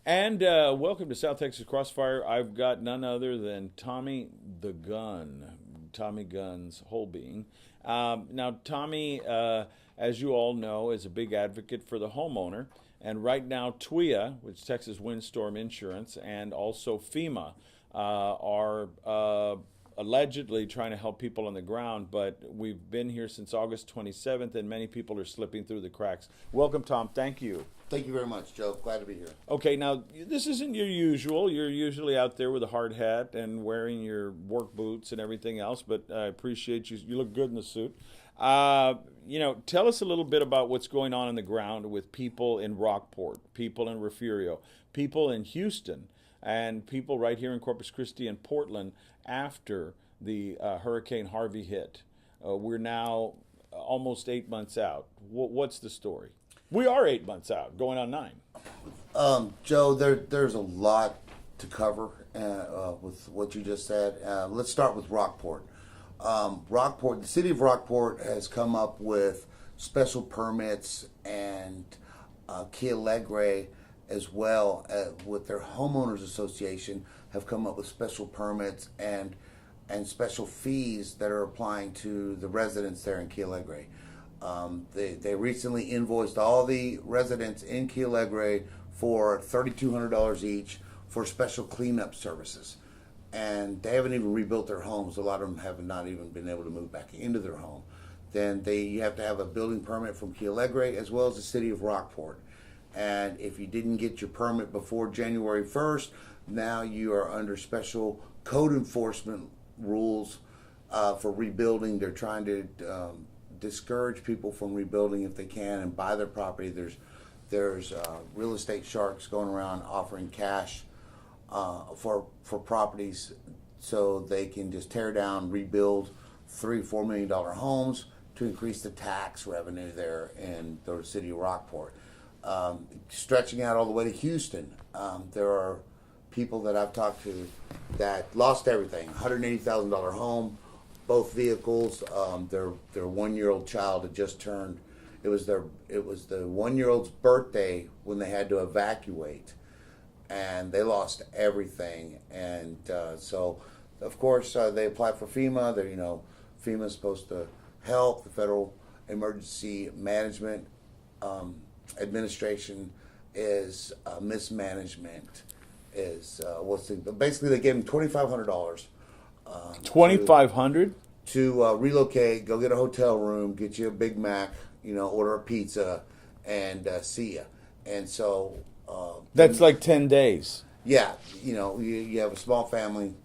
And welcome to South Texas Crossfire. I've got none other than Tommy the Gun, Tommy Guns Holbein. Now, Tommy, as you all know, is a big advocate for the homeowner. And right now, TWIA, which is Texas Windstorm Insurance, and also FEMA are allegedly trying to help people on the ground. But we've been here since August 27th, and many people are slipping through the cracks. Welcome, Tom. Thank you. Thank you very much, Joe. Glad to be here. Okay, now this isn't your usual. You're usually out there with a hard hat and wearing your work boots and everything else, but I appreciate you. You look good in the suit. Tell us a little bit about what's going on the ground with people in Rockport, people in Refugio, people in Houston, and people right here in Corpus Christi and Portland after the Hurricane Harvey hit. We're now almost 8 months out. What's the story? We are 8 months out, going on 9. Joe, there's a lot to cover with what you just said. Let's start with Rockport. The city of Rockport has come up with special permits, and Key Alegre as well with their homeowners association have come up with special permits and special fees that are applying to the residents there in Key Alegre. They recently invoiced all the residents in Key Alegre for $3,200 each for special cleanup services. And they haven't even rebuilt their homes. A lot of them have not even been able to move back into their home. Then you have to have a building permit from Key Alegre as well as the city of Rockport. And if you didn't get your permit before January 1st, now you are under special code enforcement rules for rebuilding. They're trying to discourage people from rebuilding if they can and buy their property. There's real estate sharks going around offering cash for properties so they can just tear down, rebuild $3-4 million homes to increase the tax revenue there in the city of Rockport. Stretching out all the way to Houston, there are people that I've talked to that lost everything. $180,000 home, both vehicles. Their 1-year-old child had just turned. It was the 1-year-old's birthday when they had to evacuate, and they lost everything. And so, of course, they applied for FEMA. FEMA's supposed to help. The Federal Emergency Management Administration is mismanagement. Basically they gave them $2,500. $2,500 to relocate, go get a hotel room, get you a Big Mac, order a pizza, and see ya. And so that's like 10 days. Yeah, you have a small family,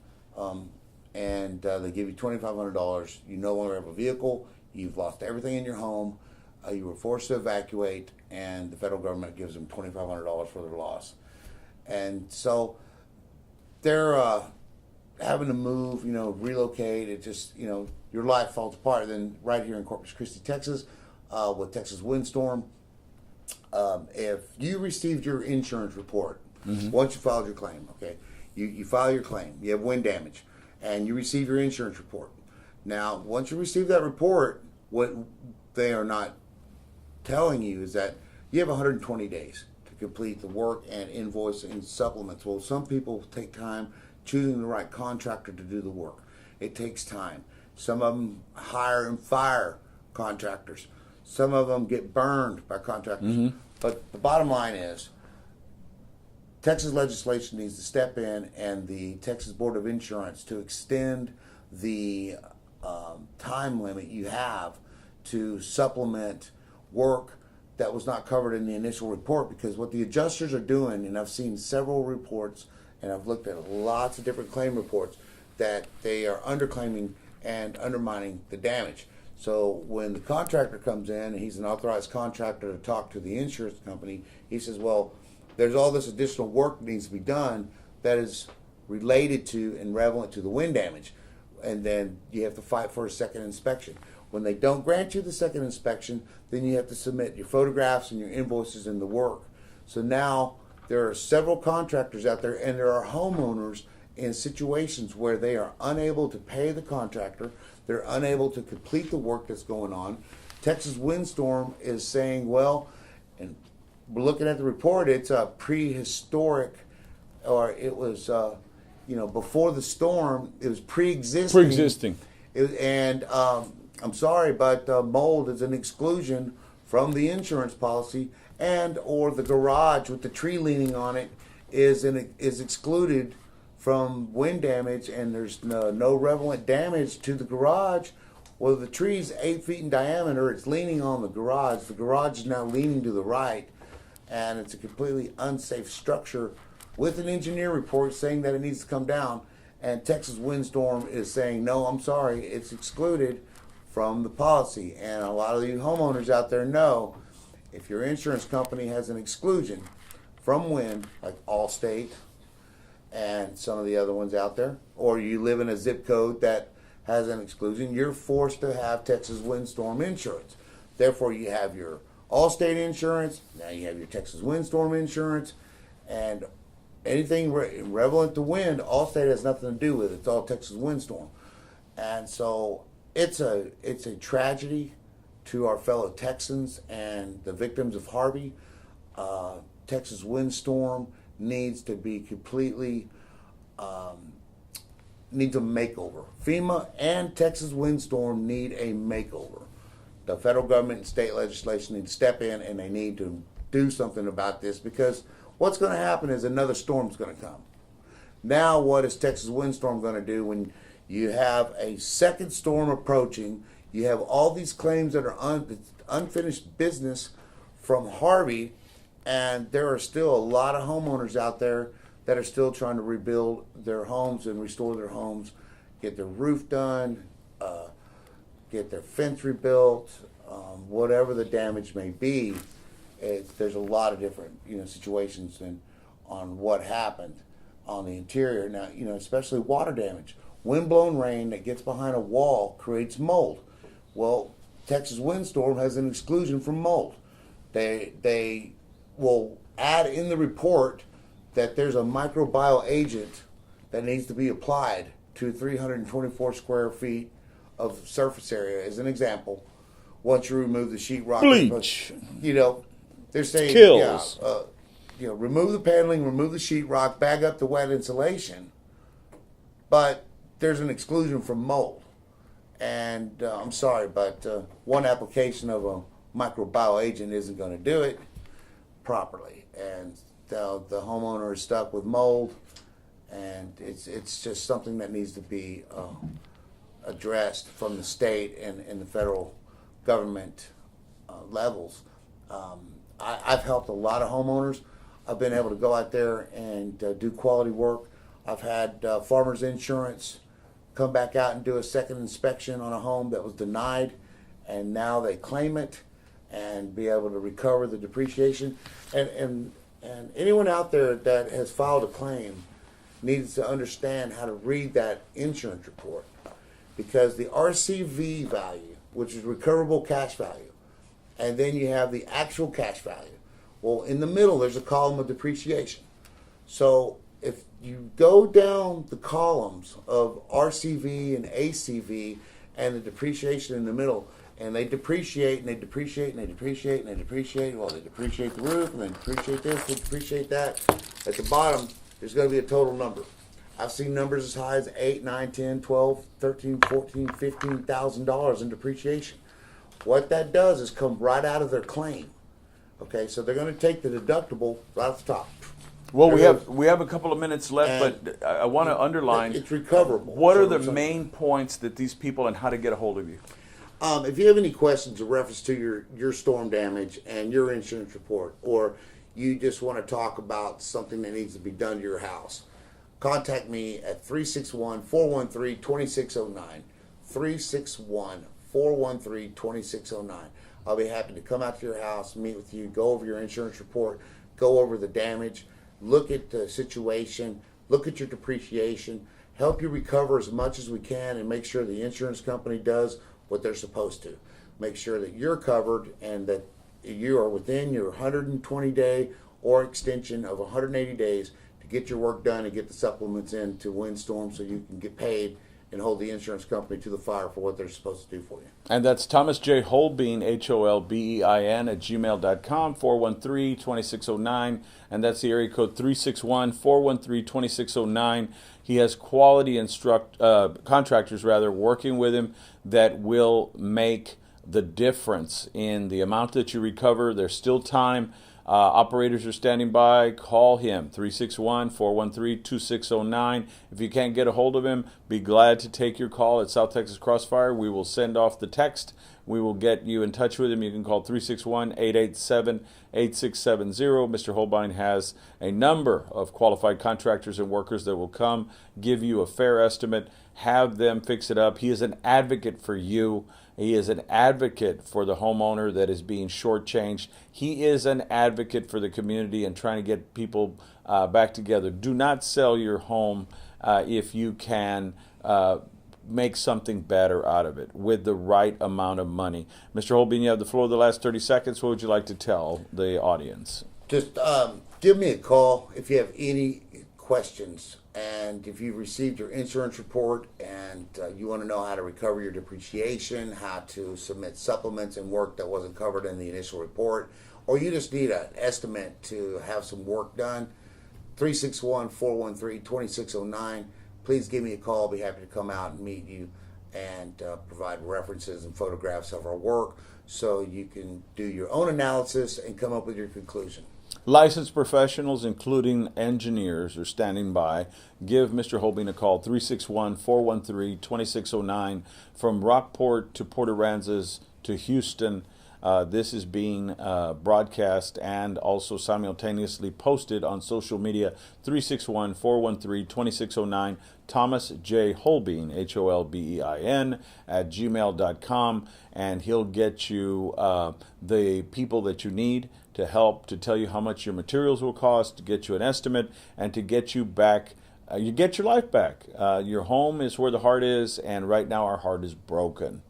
and they give you $2,500. You no longer have a vehicle. You've lost everything in your home. You were forced to evacuate, and the federal government gives them $2,500 for their loss. And so they're having to move, relocate. It just, your life falls apart. And then right here in Corpus Christi, Texas, with Texas Windstorm, if you received your insurance report, once you filed your claim, okay, you file your claim, you have wind damage, and you receive your insurance report. Now, once you receive that report, what they are not telling you is that you have 120 days to complete the work and invoice and supplements. Well, some people take time choosing the right contractor to do the work. It takes time. Some of them hire and fire contractors. Some of them get burned by contractors. But the bottom line is, Texas legislation needs to step in, and the Texas Board of Insurance to extend the time limit you have to supplement work that was not covered in the initial report. Because what the adjusters are doing, and I've seen several reports, and I've looked at lots of different claim reports, that they are underclaiming and undermining the damage. So when the contractor comes in, and he's an authorized contractor to talk to the insurance company, he says, well, there's all this additional work that needs to be done that is related to and relevant to the wind damage. And then you have to fight for a second inspection. When they don't grant you the second inspection, then you have to submit your photographs and your invoices and the work. So now there are several contractors out there, and there are homeowners in situations where they are unable to pay the contractor, they're unable to complete the work that's going on. Texas Windstorm is saying, well, and we're looking at the report. It's a prehistoric, or it was, before the storm. It was pre-existing. Pre-existing. I'm sorry, but mold is an exclusion from the insurance policy, and or the garage with the tree leaning on it is excluded from wind damage, and there's no relevant damage to the garage. Well, the tree's 8 feet in diameter. It's leaning on the garage. The garage is now leaning to the right, and it's a completely unsafe structure with an engineer report saying that it needs to come down. And Texas Windstorm is saying, no, I'm sorry, it's excluded from the policy. And a lot of you homeowners out there know, if your insurance company has an exclusion from wind, like Allstate and some of the other ones out there, or you live in a zip code that has an exclusion, you're forced to have Texas Windstorm insurance. Therefore, you have your Allstate insurance, now you have your Texas Windstorm insurance, and anything relevant to wind, Allstate has nothing to do with it. It's all Texas Windstorm. And so it's a tragedy to our fellow Texans and the victims of Harvey. Texas Windstorm needs to be completely, needs a makeover. FEMA and Texas Windstorm need a makeover. The federal government and state legislation need to step in, and they need to do something about this, because what's going to happen is another storm's going to come. Now, what is Texas Windstorm going to do when you have a second storm approaching? You have all these claims that are unfinished business from Harvey, and there are still a lot of homeowners out there that are still trying to rebuild their homes and restore their homes, get their roof done, get their fence rebuilt, whatever the damage may be. There's a lot of different situations on what happened on the interior. Now, especially water damage. Wind-blown rain that gets behind a wall creates mold. Well, Texas Windstorm has an exclusion from mold. They will add in the report that there's a microbial agent that needs to be applied to 324 square feet of surface area, as an example. Once you remove the sheetrock, bleach. They're saying, kills. Remove the paneling, remove the sheetrock, bag up the wet insulation. But there's an exclusion from mold. And I'm sorry, but one application of a microbial agent isn't going to do it properly. And the homeowner is stuck with mold, and it's just something that needs to be addressed from the state and the federal government levels. I've helped a lot of homeowners. I've been able to go out there and do quality work. I've had Farmers Insurance come back out and do a second inspection on a home that was denied, and now they claim it and be able to recover the depreciation. And anyone out there that has filed a claim needs to understand how to read that insurance report, because the RCV value, which is recoverable cash value, and then you have the actual cash value. Well, in the middle, there's a column of depreciation. So if you go down the columns of RCV and ACV and the depreciation in the middle, and they depreciate and they depreciate and they depreciate and they depreciate, well, they depreciate the roof and they depreciate this, they depreciate that. At the bottom, there's going to be a total number. I've seen numbers as high as $8, $9, $10, $12, $13, $14, $15,000 in depreciation. What that does is come right out of their claim. Okay, so they're going to take the deductible right off the top. Well, we have a couple of minutes left, but I want to underline, it's recoverable. What are the main points that these people, and how to get a hold of you? If you have any questions in reference to your storm damage and your insurance report, or you just want to talk about something that needs to be done to your house, contact me at 361-413-2609. 361-413-2609. I'll be happy to come out to your house, meet with you, go over your insurance report, go over the damage, look at the situation, look at your depreciation, help you recover as much as we can, and make sure the insurance company does what they're supposed to. Make sure that you're covered and that you are within your 120-day or extension of 180 days to get your work done and get the supplements in to Windstorm so you can get paid and hold the insurance company to the fire for what they're supposed to do for you. And that's Thomas J. Holbein, Holbein, at gmail.com, 413-2609. And that's the area code 361-413-2609. He has quality contractors working with him that will make the difference in the amount that you recover. There's still time. Operators are standing by. Call him, 361-413-2609. If you can't get a hold of him, be glad to take your call at South Texas Crossfire. We will send off the text. We will get you in touch with him. You can call 361-887-8670. Mr. Holbein has a number of qualified contractors and workers that will come, give you a fair estimate, have them fix it up. He is an advocate for you. He is an advocate for the homeowner that is being shortchanged. He is an advocate for the community and trying to get people back together. Do not sell your home if you can make something better out of it with the right amount of money. Mr. Holbein, you have the floor the last 30 seconds. What would you like to tell the audience? Just give me a call if you have any questions. And if you've received your insurance report and you want to know how to recover your depreciation, how to submit supplements and work that wasn't covered in the initial report, or you just need an estimate to have some work done, 361-413-2609. Please give me a call. I'll be happy to come out and meet you and provide references and photographs of our work so you can do your own analysis and come up with your conclusion. Licensed professionals, including engineers, are standing by. Give Mr. Holbein a call, 361-413-2609. From Rockport to Port Aransas to Houston, this is being broadcast and also simultaneously posted on social media, 361-413-2609. Thomas J. Holbein, Holbein, at gmail.com, and he'll get you the people that you need to help, to tell you how much your materials will cost, to get you an estimate, and to get you back, you get your life back. Your home is where the heart is, and right now our heart is broken.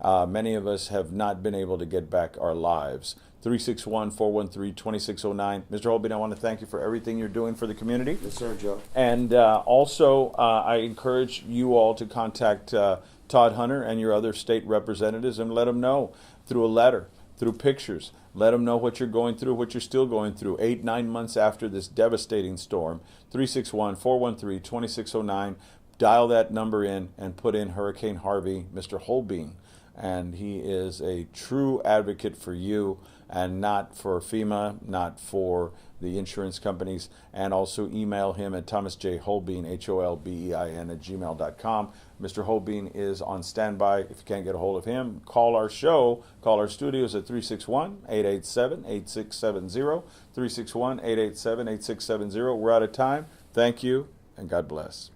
Many of us have not been able to get back our lives. 361-413-2609. Mr. Holbein, I want to thank you for everything you're doing for the community. Yes, sir, Joe. And also, I encourage you all to contact Todd Hunter and your other state representatives and let them know through a letter, through pictures. Let them know what you're going through, what you're still going through 8-9 months after this devastating storm. 361-413-2609. Dial that number in and put in Hurricane Harvey, Mr. Holbein. And he is a true advocate for you and not for FEMA, not for the insurance companies. And also email him at thomasjholbein, Holbein, at gmail.com. Mr. Holbein is on standby. If you can't get a hold of him, call our show, call our studios at 361-887-8670, 361-887-8670. We're out of time. Thank you, and God bless.